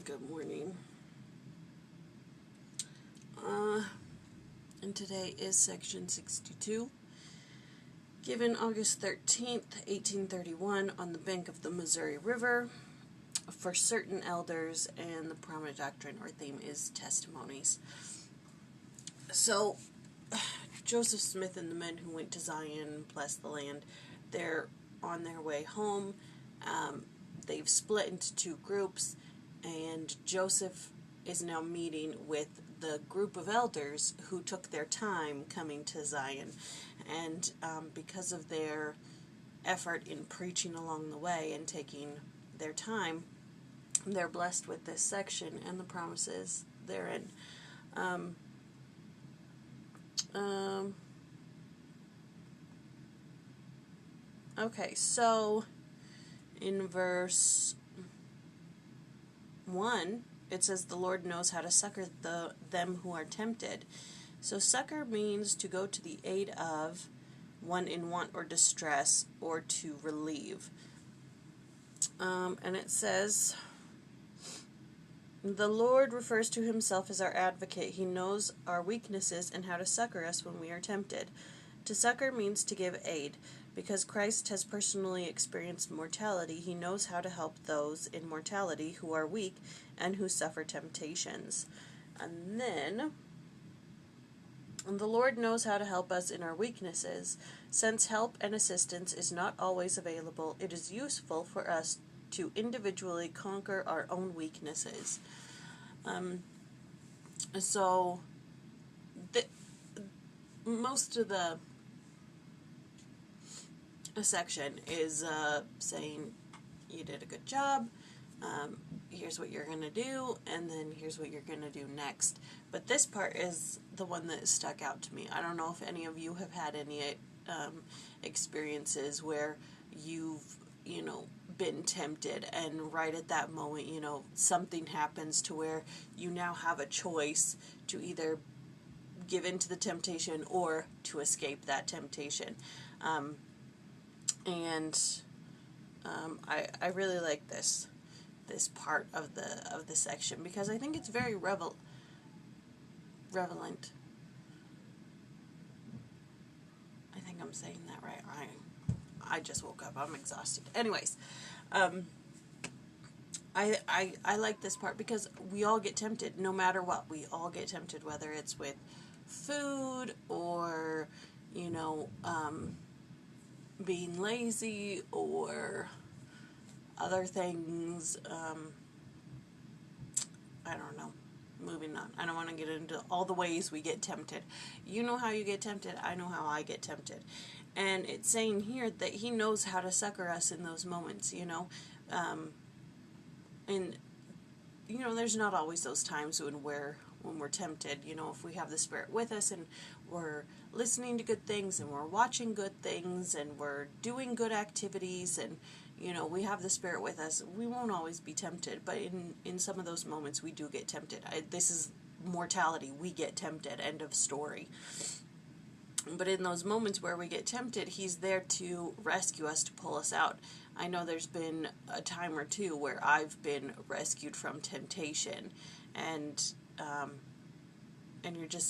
Good morning. And today is section 62, given August 13th, 1831, on the bank of the Missouri River, for certain elders, and the prominent doctrine or theme is testimonies. So, Joseph Smith and the men who went to Zion, blessed the land, they're on their way home. They've split into two groups, and Joseph is now meeting with the group of elders who took their time coming to Zion. And because of their effort in preaching along the way and taking their time, they're blessed with this section and the promises therein. Okay, so in verse 1, it says, "The Lord knows how to succor them who are tempted." So succor means to go to the aid of one in want or distress, or to relieve. And it says, "The Lord refers to himself as our advocate. He knows our weaknesses and how to succor us when we are tempted." To succor means to give aid. Because Christ has personally experienced mortality, he knows how to help those in mortality who are weak and who suffer temptations. And then, "The Lord knows how to help us in our weaknesses. Since help and assistance is not always available, it is useful for us to individually conquer our own weaknesses." So, most of the section is saying, you did a good job, here's what you're going to do, and then here's what you're going to do next. But this part is the one that stuck out to me. I don't know if any of you have had any experiences where you've, been tempted, and right at that moment, something happens to where you now have a choice to either give in to the temptation or to escape that temptation. I really like this part of the section, because I think it's very relevant. I think I'm saying that right. I just woke up. I'm exhausted. Anyways, I like this part because we all get tempted, no matter what. We all get tempted, whether it's with food or being lazy or other things. I don't know. Moving on. I don't want to get into all the ways we get tempted. You know how you get tempted. I know how I get tempted. And it's saying here that he knows how to succor us in those moments, and there's not always those times when we're tempted. If we have the Spirit with us and we're listening to good things and we're watching good things and we're doing good activities and we have the Spirit with us, we won't always be tempted. But in some of those moments we do get tempted. This is mortality. We get tempted. End of story. But in those moments where we get tempted, he's there to rescue us, to pull us out. I know there's been a time or two where I've been rescued from temptation, and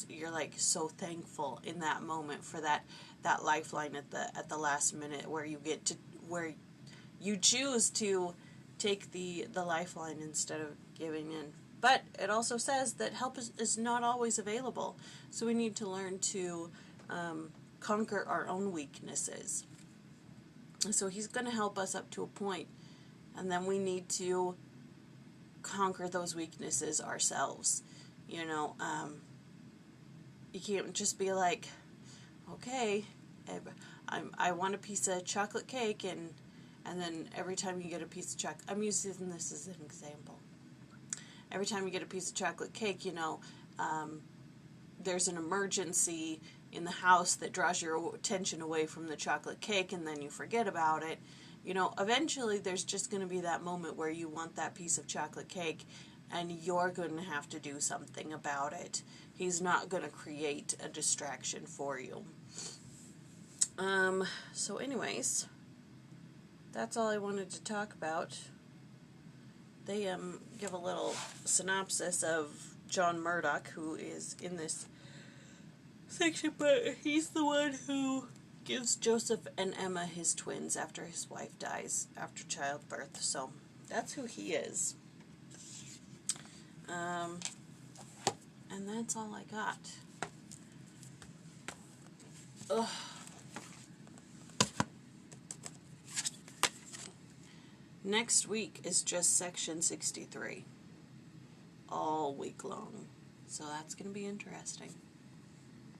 you're like so thankful in that moment for that lifeline at the last minute, where you choose to take the lifeline instead of giving in. But it also says that help is not always available, so we need to learn to conquer our own weaknesses. So he's going to help us up to a point, and then we need to conquer those weaknesses ourselves. You can't just be like, okay, I want a piece of chocolate cake, and then every time you get a piece of chocolate, I'm using this as an example. Every time you get a piece of chocolate cake, there's an emergency in the house that draws your attention away from the chocolate cake, and then you forget about it. Eventually there's just going to be that moment where you want that piece of chocolate cake, and you're going to have to do something about it. He's not going to create a distraction for you. So anyways, that's all I wanted to talk about. they give a little synopsis of John Murdoch, who is in this section, but he's the one who gives Joseph and Emma his twins after his wife dies after childbirth. So that's who he is. And that's all I got. Ugh. Next week is just section 63. All week long. So that's going to be interesting.